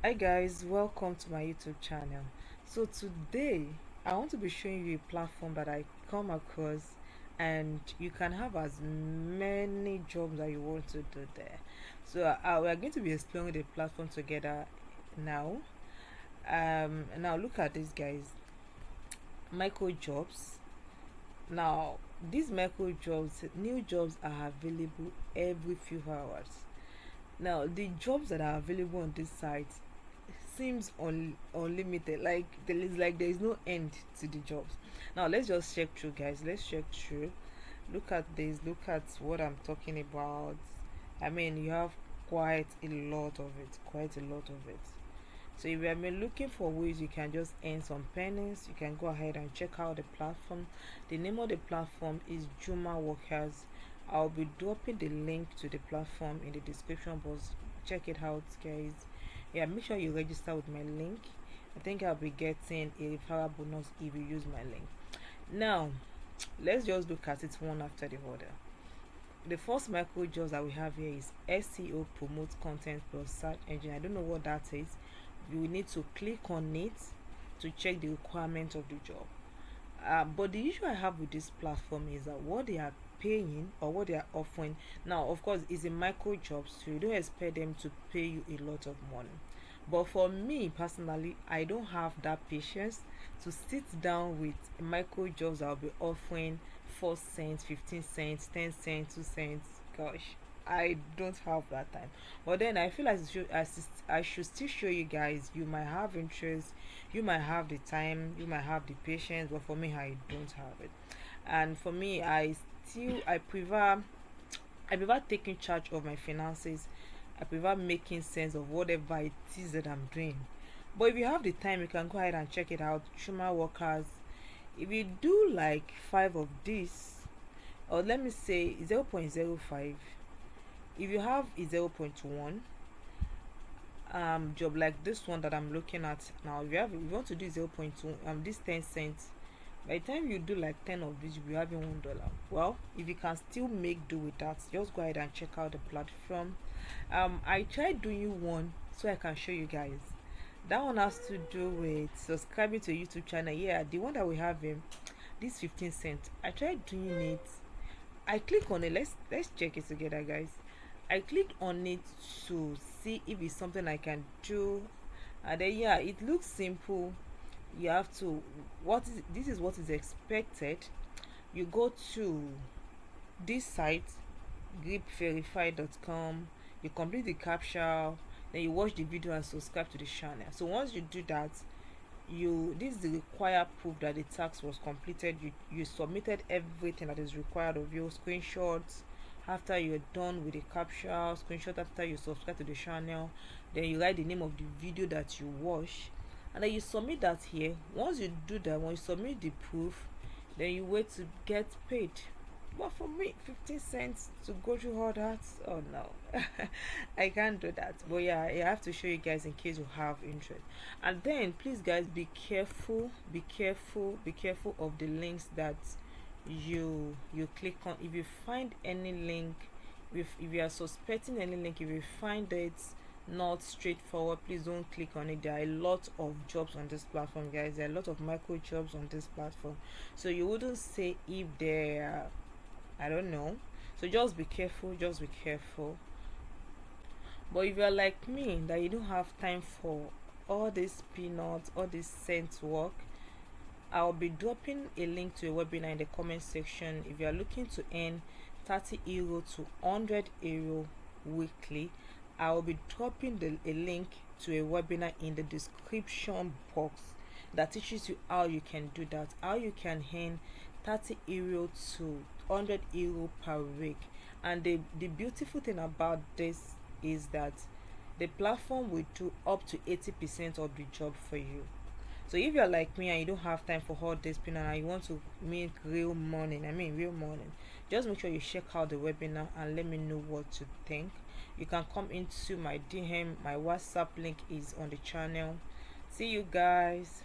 Hi guys, welcome to my YouTube channel. So today I want to be showing you a platform that I come across, and you can have as many jobs that you want to do there. So we are going to be exploring the platform together now. Now look at this, guys. Micro jobs. Now these micro jobs, new jobs are available every few hours. Now the jobs that are available on this site seems unlimited. There is no end to the jobs. Now let's just check through, guys. Let's check through. Look at this. Look at what I'm talking about. I mean, you have quite a lot of it. Quite a lot of it. So if you are looking for ways you can just earn some pennies, you can go ahead and check out the platform. The name of the platform is JumaWorkers. I'll be dropping the link to the platform in the description box. Check it out, guys. Yeah, make sure you register with my link. I think I'll be getting a referral bonus if you use my link. Now, let's just look at it one after the other. The first micro jobs that we have here is SEO, promote content plus search engine. I don't know what that is. You will need to click on it to check the requirement of the job. But the issue I have with this platform is that what they are paying or what they are offering now, of course, is a micro job, so you don't expect them to pay you a lot of money. But for me personally, I don't have that patience to sit down with micro jobs that will be offering 4 cents, 15 cents, 10 cents, 2 cents. Gosh, I don't have that time. But then I feel like I should still show you guys. You might have interest, you might have the time, you might have the patience, but for me, I don't have it. And for me, I prefer taking charge of my finances. I prefer making sense of whatever it is that I'm doing. But if you have the time, you can go ahead and check it out. JumaWorkers. If you do like five of these, or let me say 0.05, if you have a zero point 0.1 job like this one that I'm looking at now, if you want to do 0.2 this 10 cents, by the time you do like 10 of these, you'll be having $1. Well, if you can still make do with that, just go ahead and check out the platform. I tried doing one so I can show you guys. That one has to do with subscribing to a YouTube channel. Yeah, the one that we have in this 15 cents. I tried doing it. I click on it. Let's check it together, guys. I clicked on it to see if it's something I can do, and then yeah, it looks simple. You have to, this is what is expected. You go to this site, gripverify.com, you complete the captcha, then you watch the video and subscribe to the channel. So once you do that, this is the required proof that the task was completed. You submitted everything that is required of you. Screenshots after you're done with the captcha, screenshot after you subscribe to the channel, then you write the name of the video that you watch, and then you submit that here. Once you do that, when you submit the proof, then you wait to get paid. But for me, 15 cents to go through all that, oh no. I can't do that. But yeah, I have to show you guys in case you have interest. And then please guys, be careful, be careful of the links that you click on. If you find any link, if you are suspecting any link, if you find it not straightforward, please don't click on it. There are a lot of jobs on this platform, guys. There are a lot of micro jobs on this platform, so you wouldn't say if they're, I don't know. So just be careful, just be careful. But if you're like me, that you don't have time for all this peanuts, all this cent work, I'll be dropping a link to a webinar in the comment section. If you're looking to earn €30 to €100 weekly, I'll be dropping a link to a webinar in the description box that teaches you how you can do that, how you can earn €30 to €100 per week. And the beautiful thing about this is that the platform will do up to 80% of the job for you. So if you're like me and you don't have time for all this pin and you want to make real money, just make sure you check out the webinar and let me know what you think. You can come into my DM. My WhatsApp link is on the channel. See you guys.